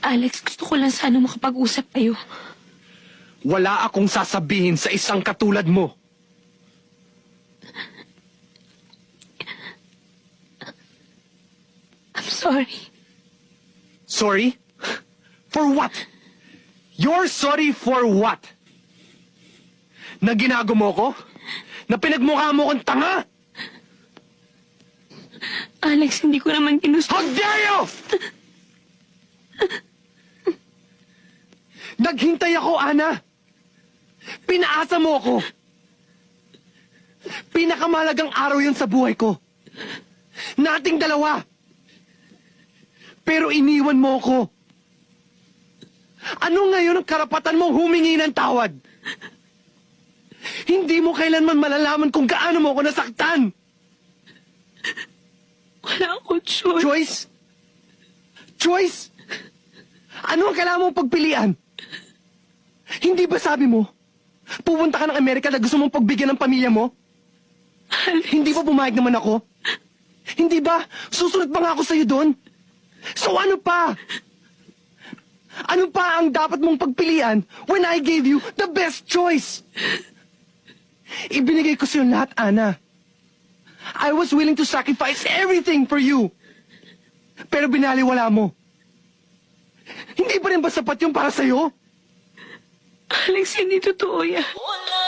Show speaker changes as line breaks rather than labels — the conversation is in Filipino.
Alex, gusto ko lang sana makapag-usap tayo.
Wala akong sasabihin sa isang katulad mo.
I'm sorry.
Sorry? For what? You're sorry for what? Na ginago mo ko? Na pinagmukha mo kong tanga?
Alex, hindi ko naman ginusto.
How dare you! Naghintay ako, Ana. Pinaasa mo ako. Pinakamalagang araw yun sa buhay ko. Nating dalawa. Pero iniwan mo ako. Ano ngayon ang karapatan mong humingi ng tawad? Hindi mo kailanman malalaman kung gaano mo ako nasaktan.
Wala akong choice.
Choice? Choice? Ano ang kailangan mong pagpilian? Hindi ba sabi mo, pupunta ka ng Amerika na gusto mong pagbigyan ng pamilya mo?
Alex,
Hindi ba pumayag naman ako? Hindi ba? Susunod pa nga ako sa'yo doon. So ano pa? Ano pa ang dapat mong pagpilian when I gave you the best choice? Ibinigay ko sa'yo lahat, Ana. I was willing to sacrifice everything for you. Pero binaliwala mo. Hindi pa rin ba sapat yung para sa'yo?
Alex, hindi totoo yan.
Wala